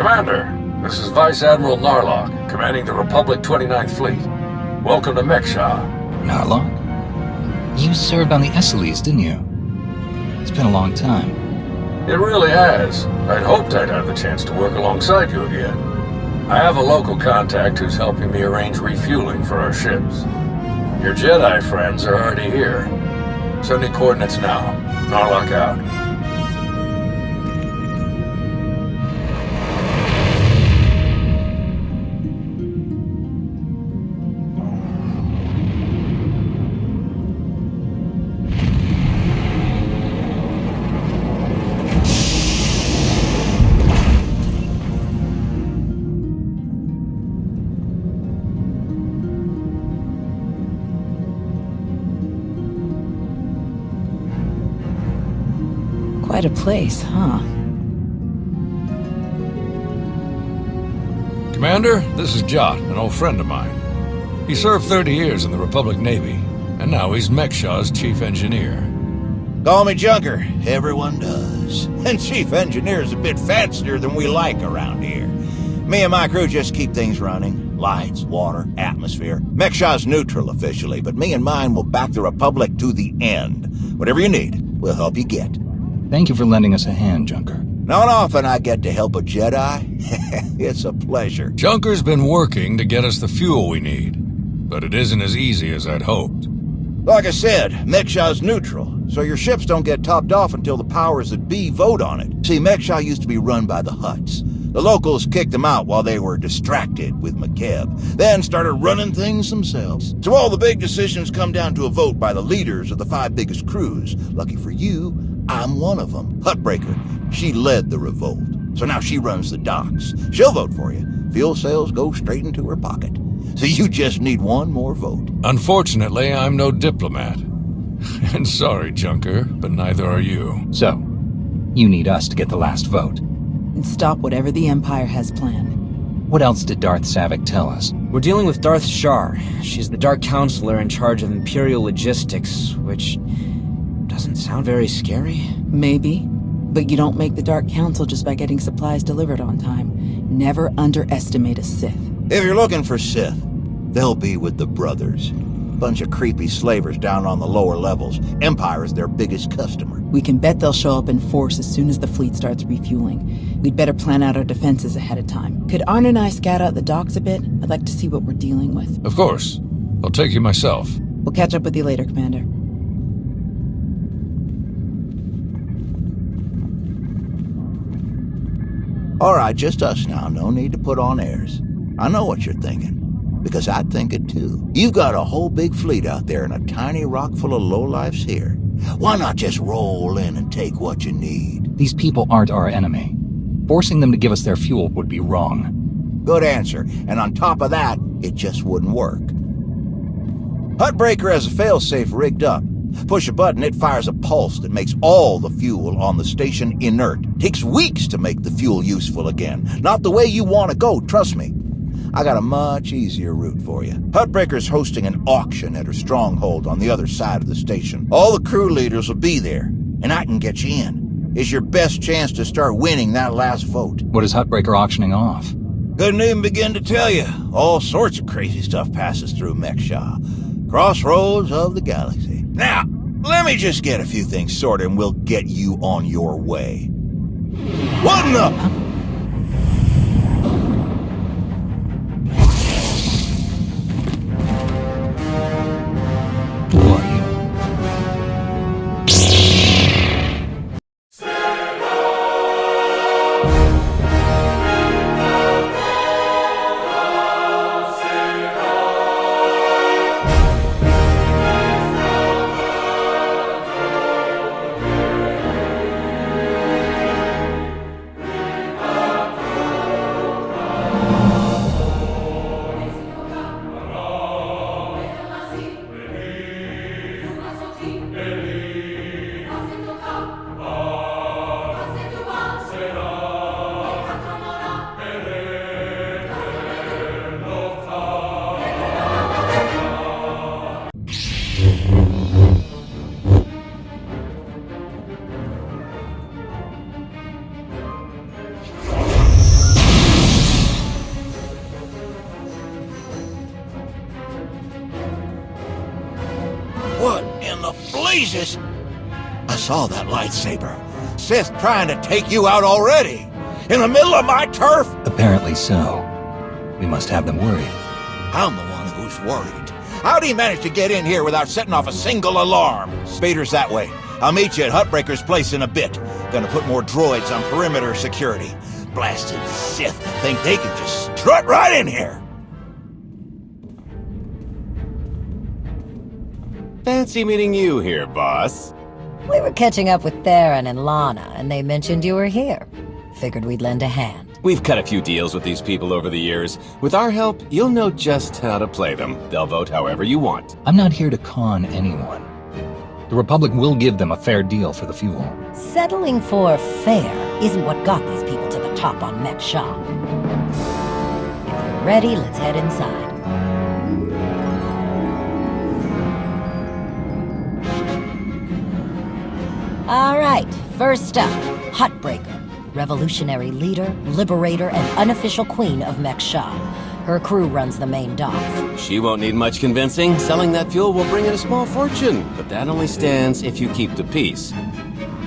Commander, this is Vice Admiral Narlock, commanding the Republic 29th Fleet. Welcome to mek-sha. Narlock? You served on the Esseles, didn't you? It's been a long time. It really has. I'd hoped I'd have the chance to work alongside you again. I have a local contact who's helping me arrange refueling for our ships. Your Jedi friends are already here. Sending coordinates now. Narlock out. Quite a place, huh? Commander, this is Jot, an old friend of mine. He served 30 years in the Republic Navy, and now he's mek-sha's chief engineer. Call me Junker. Everyone does. And chief engineer's a bit fancier than we like around here. Me and my crew just keep things running. Lights, water, atmosphere. mek-sha's neutral officially, but me and mine will back the Republic to the end. Whatever you need, we'll help you get. Thank you for lending us a hand, Junker. Not often I get to help a Jedi. It's a pleasure. Junker's been working to get us the fuel we need, but it isn't as easy as I'd hoped. Like I said, mek-sha's neutral, so your ships don't get topped off until the powers that be vote on it. See, mek-sha used to be run by the Hutts. The locals kicked them out while they were distracted with McKeb, then started running things themselves. So all the big decisions come down to a vote by the leaders of the 5 biggest crews. Lucky for you, I'm one of them. Huttbreaker. She led the revolt. So now she runs the docks. She'll vote for you. Fuel sales go straight into her pocket. So you just need one more vote. Unfortunately, I'm no diplomat. And sorry, Junker, but neither are you. So, you need us to get the last vote. And stop whatever the Empire has planned. What else did Darth Savik tell us? We're dealing with Darth Shar. She's the Dark Counselor in charge of Imperial Logistics, which doesn't sound very scary. Maybe. But you don't make the Dark Council just by getting supplies delivered on time. Never underestimate a Sith. If you're looking for Sith, they'll be with the Brothers. Bunch of creepy slavers down on the lower levels. Empire is their biggest customer. We can bet they'll show up in force as soon as the fleet starts refueling. We'd better plan out our defenses ahead of time. Could Arn and I scout out the docks a bit? I'd like to see what we're dealing with. Of course. I'll take you myself. We'll catch up with you later, Commander. All right, just us now. No need to put on airs. I know what you're thinking, because I'd think it too. You've got a whole big fleet out there and a tiny rock full of lowlifes here. Why not just roll in and take what you need? These people aren't our enemy. Forcing them to give us their fuel would be wrong. Good answer. And on top of that, it just wouldn't work. Huttbreaker has a failsafe rigged up. Push a button, it fires a pulse that makes all the fuel on the station inert. Takes weeks to make the fuel useful again. Not the way you want to go, trust me. I got a much easier route for you. Huttbreaker's hosting an auction at her stronghold on the other side of the station. All the crew leaders will be there, and I can get you in. It's your best chance to start winning that last vote. What is Huttbreaker auctioning off? Couldn't even begin to tell you. All sorts of crazy stuff passes through mek-sha. Crossroads of the galaxy. Now, let me just get a few things sorted and we'll get you on your way. What in the... blazes! I saw that lightsaber. Sith trying to take you out already. In the middle of my turf? Apparently so. We must have them worried. I'm the one who's worried. How'd he manage to get in here without setting off a single alarm? Speeder's that way. I'll meet you at Hutbreaker's place in a bit. Gonna put more droids on perimeter security. Blasted Sith think they can just strut right in here. Fancy meeting you here, boss. We were catching up with Theron and Lana, and they mentioned you were here. Figured we'd lend a hand. We've cut a few deals with these people over the years. With our help, you'll know just how to play them. They'll vote however you want. I'm not here to con anyone. The Republic will give them a fair deal for the fuel. Settling for fair isn't what got these people to the top on mek-sha. If you're ready, let's head inside. All right, first up, Hutbreaker. Revolutionary leader, liberator, and unofficial queen of mek-sha. Her crew runs the main docks. She won't need much convincing. Selling that fuel will bring in a small fortune, but that only stands if you keep the peace.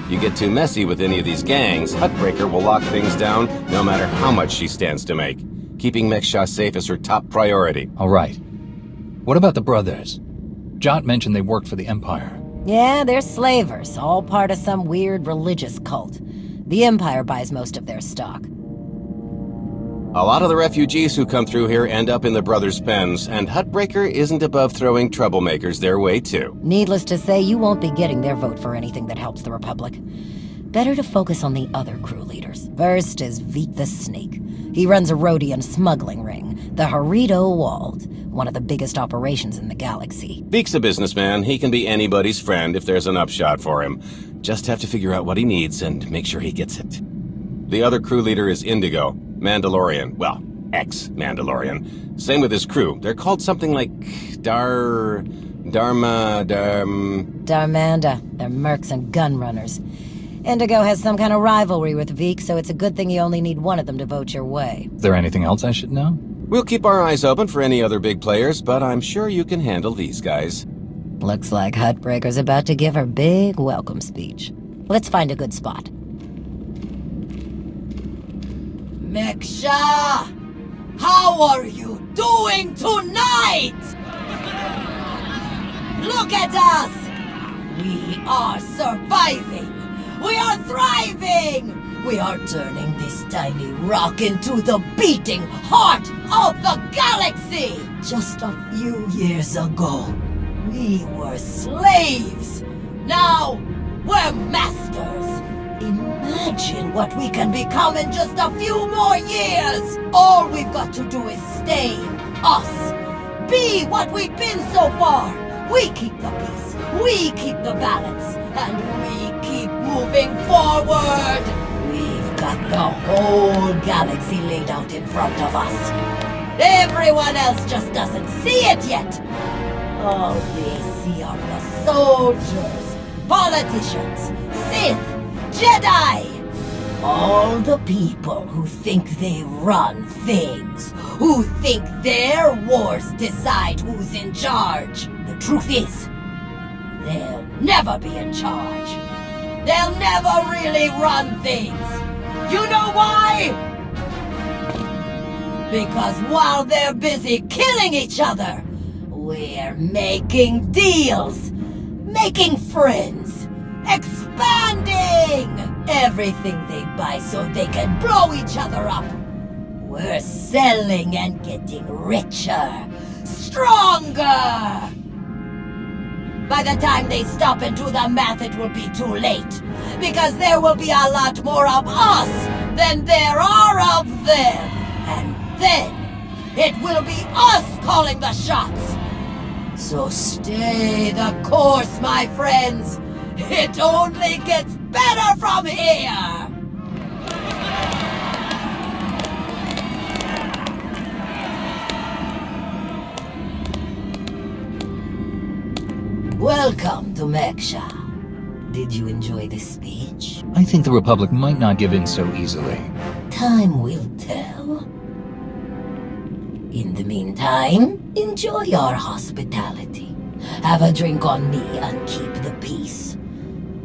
You get too messy with any of these gangs, Hutbreaker will lock things down no matter how much she stands to make. Keeping mek-sha safe is her top priority. All right. What about the brothers? Jot mentioned they worked for the Empire. Yeah, they're slavers, all part of some weird religious cult. The Empire buys most of their stock. A lot of the refugees who come through here end up in the brothers' pens, and Hutbreaker isn't above throwing troublemakers their way, too. Needless to say, you won't be getting their vote for anything that helps the Republic. Better to focus on the other crew leaders. First is Veek the Snake. He runs a Rhodian smuggling ring, the Harito Wald, one of the biggest operations in the galaxy. Veek's a businessman. He can be anybody's friend if there's an upshot for him. Just have to figure out what he needs and make sure he gets it. The other crew leader is Indigo, Mandalorian. Well, ex-Mandalorian. Same with his crew. They're called something like Darmanda. They're mercs and gun runners. Indigo has some kind of rivalry with Veek, so it's a good thing you only need one of them to vote your way. Is there anything else I should know? We'll keep our eyes open for any other big players, but I'm sure you can handle these guys. Looks like Hutbreaker's about to give her big welcome speech. Let's find a good spot. mek-sha! How are you doing tonight? Look at us! We are surviving! We are thriving! We are turning this tiny rock into the beating heart of the galaxy! Just a few years ago, we were slaves. Now, we're masters. Imagine what we can become in just a few more years. All we've got to do is stay us. Be what we've been so far. We keep the peace. We keep the balance. And we keep moving forward. We've got the whole galaxy laid out in front of us. Everyone else just doesn't see it yet. All they see are the soldiers, politicians, Sith, Jedi. All the people who think they run things, who think their wars decide who's in charge. The truth is, they'll never be in charge. They'll never really run things. You know why? Because while they're busy killing each other, we're making deals, making friends, expanding everything they buy so they can blow each other up. We're selling and getting richer, stronger. By the time they stop and do the math, it will be too late. Because there will be a lot more of us than there are of them. And then, it will be us calling the shots. So stay the course, my friends. It only gets better from here. Welcome to mek-sha. Did you enjoy this speech? I think the Republic might not give in so easily. Time will tell. In the meantime, enjoy our hospitality. Have a drink on me and keep the peace.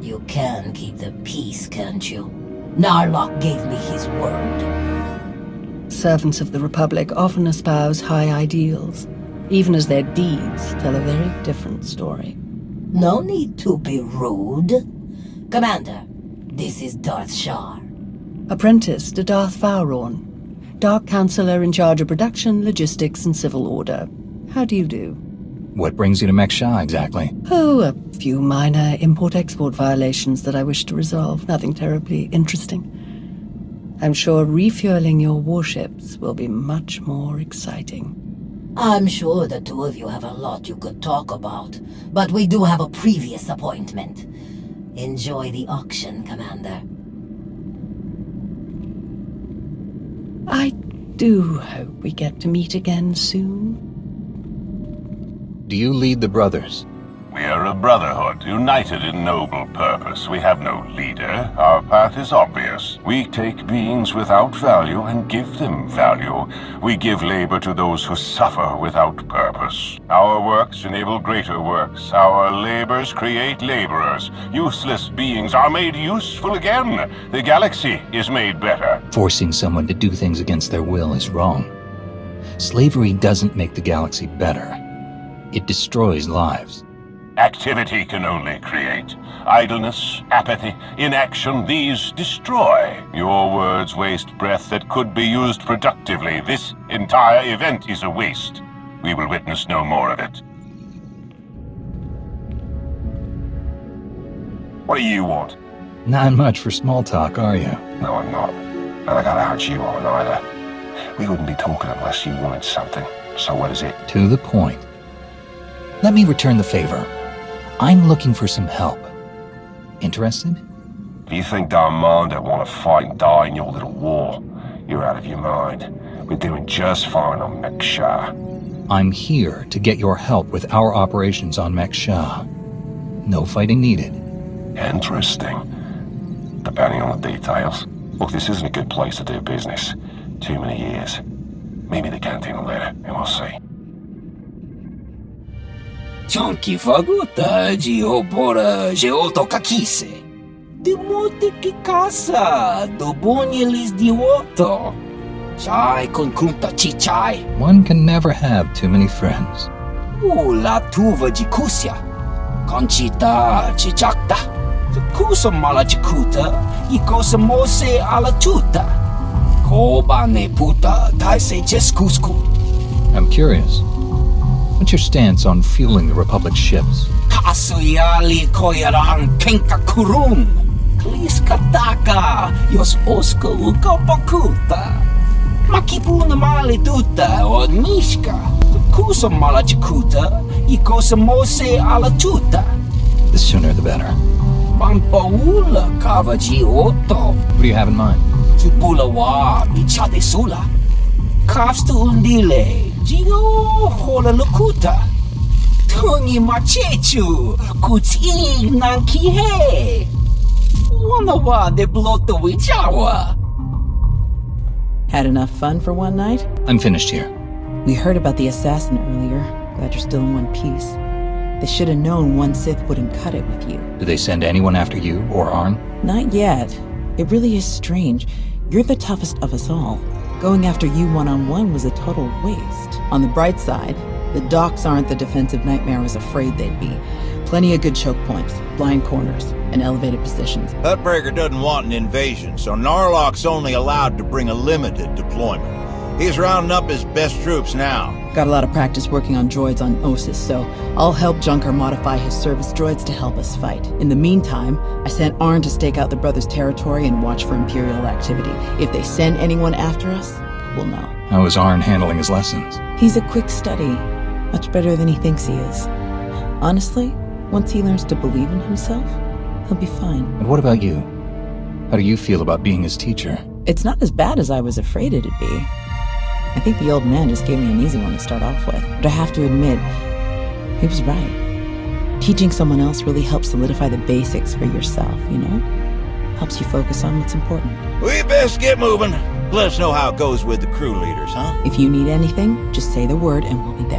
You can keep the peace, can't you? Narlock gave me his word. Servants of the Republic often espouse high ideals, even as their deeds tell a very different story. No need to be rude. Commander, this is Darth Shar. Apprentice to Darth Vowrawn, Dark Counselor in charge of production, logistics, and civil order. How do you do? What brings you to mek-sha exactly? Oh, a few minor import-export violations that I wish to resolve. Nothing terribly interesting. I'm sure refueling your warships will be much more exciting. I'm sure the two of you have a lot you could talk about, but we do have a previous appointment. Enjoy the auction, Commander. I do hope we get to meet again soon. Do you lead the brothers? We are a brotherhood, united in noble purpose. We have no leader. Our path is obvious. We take beings without value and give them value. We give labor to those who suffer without purpose. Our works enable greater works. Our labors create laborers. Useless beings are made useful again. The galaxy is made better. Forcing someone to do things against their will is wrong. Slavery doesn't make the galaxy better. It destroys lives. Activity can only create. Idleness, apathy, inaction, these destroy. Your words waste breath that could be used productively. This entire event is a waste. We will witness no more of it. What do you want? Not much for small talk, are you? No, I'm not. And I gotta hurt you on either. We wouldn't be talking unless you wanted something. So what is it? To the point. Let me return the favor. I'm looking for some help. Interested? If you think Darmanda want to fight and die in your little war, you're out of your mind. We're doing just fine on mek-sha. I'm here to get your help with our operations on mek-sha. No fighting needed. Interesting. Depending on the details. Look, this isn't a good place to do business. Too many years. Maybe the canteen will later, and we'll see. Chonky faguta geopora geotokakise. De mote que casa do bonyelis dioto. Chai con kunta chichai. One can never have too many friends. La tuva de kusia. Conchita chichakta. Kusa mala chikuta. I cosa mose ala chuta. Koba ne puta taise jeskusku. I'm curious. What's your stance on fueling the Republic's ships? Kasuyali koyaran kenka kurum. Kliskataka yos osko ukopakuta. Makipuna mali tuta od mishka. Kusa mala chikuta. I cosa mose ala chuta. The sooner the better. Pampaula kavaji otto. What do you have in mind? Supula wa michade sula. Kafstu undile. Gio hola lokuta. Tungi machechu. Kuting nanki he. Wanawa de bloto wichawa. Had enough fun for one night? I'm finished here. We heard about the assassin earlier. Glad you're still in one piece. They should have known one Sith wouldn't cut it with you. Did they send anyone after you or Arn? Not yet. It really is strange. You're the toughest of us all. Going after you one-on-one was a total waste. On the bright side, the docks aren't the defensive nightmare I was afraid they'd be. Plenty of good choke points, blind corners, and elevated positions. Hutbreaker doesn't want an invasion, so Narlock's only allowed to bring a limited deployment. He's rounding up his best troops now. Got a lot of practice working on droids on Osis, so I'll help Junker modify his service droids to help us fight. In the meantime, I sent Arn to stake out the brothers' territory and watch for Imperial activity. If they send anyone after us, we'll know. How is Arn handling his lessons? He's a quick study. Much better than he thinks he is. Honestly, once he learns to believe in himself, he'll be fine. And what about you? How do you feel about being his teacher? It's not as bad as I was afraid it'd be. I think the old man just gave me an easy one to start off with. But I have to admit, he was right. Teaching someone else really helps solidify the basics for yourself, you know? Helps you focus on what's important. We best get moving. Let us know how it goes with the crew leaders, huh? If you need anything, just say the word and we'll be there.